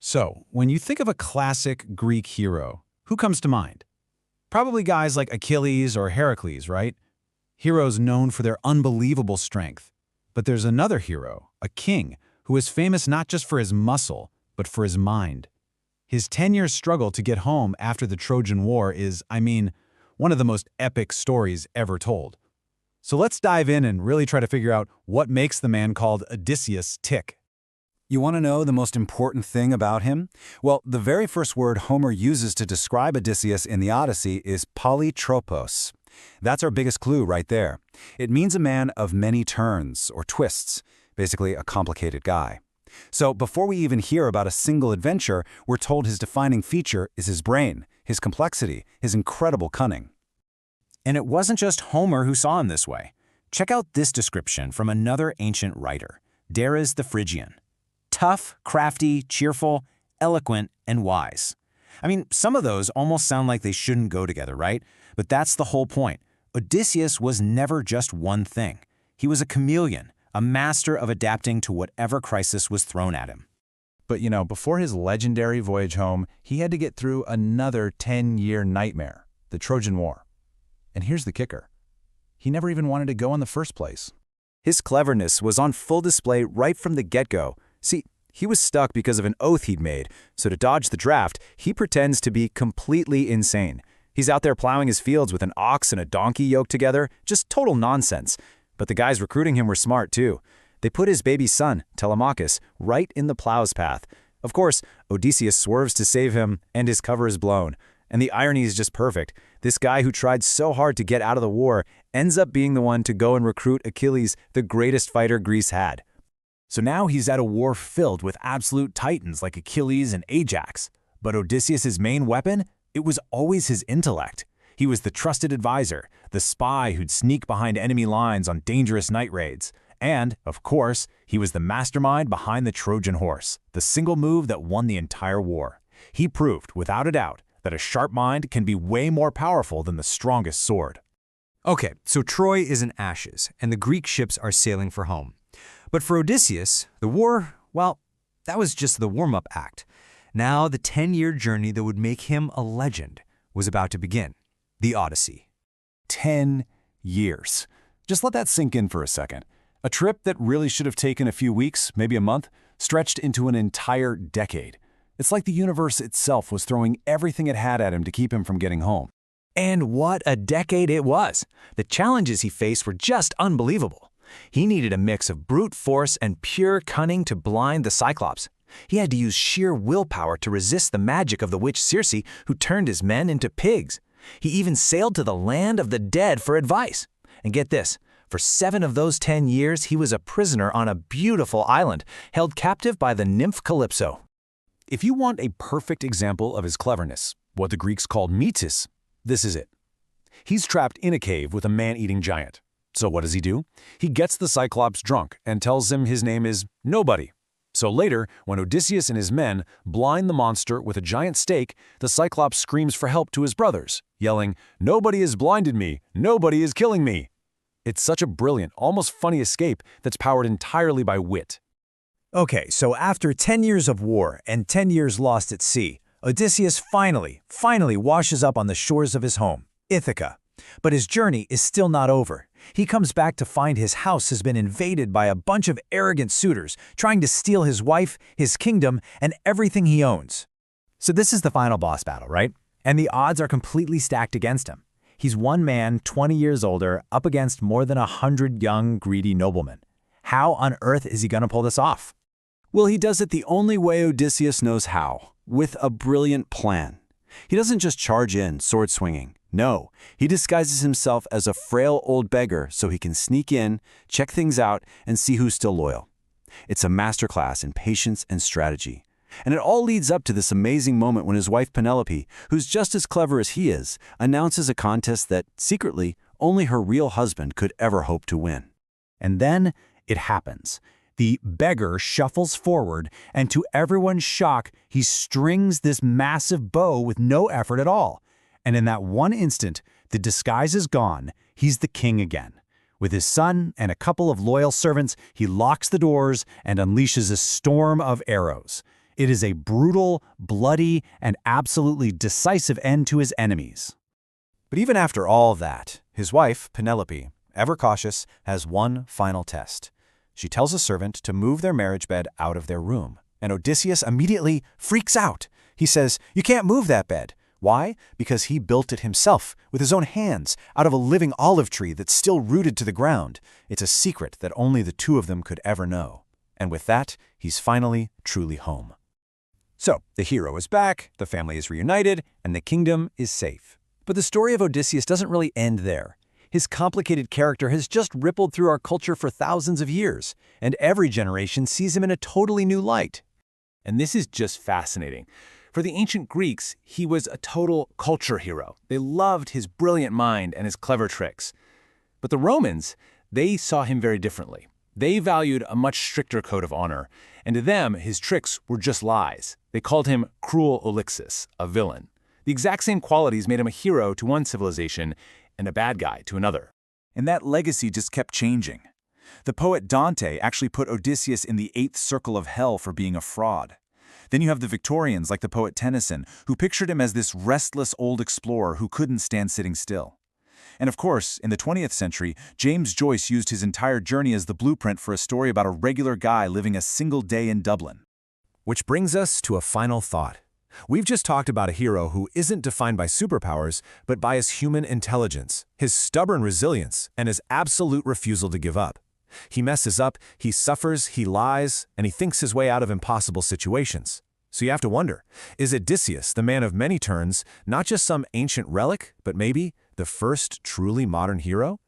So, when you think of a classic Greek hero, who comes to mind? Probably guys like Achilles or Heracles, right? Heroes known for their unbelievable strength. But there's another hero, a king, who is famous not just for his muscle, but for his mind. His 10-year struggle to get home after the Trojan War is, one of the most epic stories ever told. So let's dive in and really try to figure out what makes the man called Odysseus tick. You want to know the most important thing about him? Well, the very first word Homer uses to describe Odysseus in the Odyssey is polytropos. That's our biggest clue right there. It means a man of many turns or twists, basically a complicated guy. So before we even hear about a single adventure, we're told his defining feature is his brain, his complexity, his incredible cunning. And it wasn't just Homer who saw him this way. Check out this description from another ancient writer, Dares the Phrygian. Tough, crafty, cheerful, eloquent, and wise. Some of those almost sound like they shouldn't go together, right? But that's the whole point. Odysseus was never just one thing. He was a chameleon, a master of adapting to whatever crisis was thrown at him. But before his legendary voyage home, he had to get through another 10-year nightmare, the Trojan War. And here's the kicker. He never even wanted to go in the first place. His cleverness was on full display right from the get-go. See, he was stuck because of an oath he'd made, so to dodge the draft, he pretends to be completely insane. He's out there plowing his fields with an ox and a donkey yoked together, just total nonsense. But the guys recruiting him were smart too. They put his baby son, Telemachus, right in the plow's path. Of course, Odysseus swerves to save him, and his cover is blown. And the irony is just perfect. This guy who tried so hard to get out of the war ends up being the one to go and recruit Achilles, the greatest fighter Greece had. So now he's at a war filled with absolute titans like Achilles and Ajax. But Odysseus' main weapon? It was always his intellect. He was the trusted advisor, the spy who'd sneak behind enemy lines on dangerous night raids. And, of course, he was the mastermind behind the Trojan horse, the single move that won the entire war. He proved, without a doubt, that a sharp mind can be way more powerful than the strongest sword. Okay, so Troy is in ashes, and the Greek ships are sailing for home. But for Odysseus, the war, well, that was just the warm-up act. Now the 10-year journey that would make him a legend was about to begin. The Odyssey. 10 years. Just let that sink in for a second. A trip that really should have taken a few weeks, maybe a month, stretched into an entire decade. It's like the universe itself was throwing everything it had at him to keep him from getting home. And what a decade it was! The challenges he faced were just unbelievable. He needed a mix of brute force and pure cunning to blind the Cyclops. He had to use sheer willpower to resist the magic of the witch Circe, who turned his men into pigs. He even sailed to the land of the dead for advice. And get this, for 7 of those 10 years, he was a prisoner on a beautiful island, held captive by the nymph Calypso. If you want a perfect example of his cleverness, what the Greeks called mitis, this is it. He's trapped in a cave with a man-eating giant. So what does he do? He gets the Cyclops drunk and tells him his name is Nobody. So later, when Odysseus and his men blind the monster with a giant stake, the Cyclops screams for help to his brothers, yelling, "Nobody has blinded me! Nobody is killing me!" It's such a brilliant, almost funny escape that's powered entirely by wit. Okay, so after 10 years of war and 10 years lost at sea, Odysseus finally washes up on the shores of his home, Ithaca. But his journey is still not over. He comes back to find his house has been invaded by a bunch of arrogant suitors trying to steal his wife, his kingdom, and everything he owns. So this is the final boss battle, right? And the odds are completely stacked against him. He's one man, 20 years older, up against more than 100 young, greedy noblemen. How on earth is he going to pull this off? Well, he does it the only way Odysseus knows how, with a brilliant plan. He doesn't just charge in, sword swinging. No, he disguises himself as a frail old beggar so he can sneak in, check things out, and see who's still loyal. It's a masterclass in patience and strategy. And it all leads up to this amazing moment when his wife Penelope, who's just as clever as he is, announces a contest that, secretly, only her real husband could ever hope to win. And then it happens. The beggar shuffles forward, and to everyone's shock, he strings this massive bow with no effort at all. And in that one instant, the disguise is gone. He's the king again. With his son and a couple of loyal servants, he locks the doors and unleashes a storm of arrows. It is a brutal, bloody, and absolutely decisive end to his enemies. But even after all that, his wife, Penelope, ever cautious, has one final test. She tells a servant to move their marriage bed out of their room, and Odysseus immediately freaks out. He says, "You can't move that bed." Why? Because he built it himself, with his own hands, out of a living olive tree that's still rooted to the ground. It's a secret that only the two of them could ever know. And with that, he's finally truly home. So, the hero is back, the family is reunited, and the kingdom is safe. But the story of Odysseus doesn't really end there. His complicated character has just rippled through our culture for thousands of years, and every generation sees him in a totally new light. And this is just fascinating. For the ancient Greeks, he was a total culture hero. They loved his brilliant mind and his clever tricks. But the Romans, they saw him very differently. They valued a much stricter code of honor, and to them, his tricks were just lies. They called him cruel Odysseus, a villain. The exact same qualities made him a hero to one civilization and a bad guy to another. And that legacy just kept changing. The poet Dante actually put Odysseus in the 8th circle of hell for being a fraud. Then you have the Victorians, like the poet Tennyson, who pictured him as this restless old explorer who couldn't stand sitting still. And of course, in the 20th century, James Joyce used his entire journey as the blueprint for a story about a regular guy living a single day in Dublin. Which brings us to a final thought. We've just talked about a hero who isn't defined by superpowers, but by his human intelligence, his stubborn resilience, and his absolute refusal to give up. He messes up, he suffers, he lies, and he thinks his way out of impossible situations. So you have to wonder, is Odysseus, the man of many turns, not just some ancient relic, but maybe the first truly modern hero?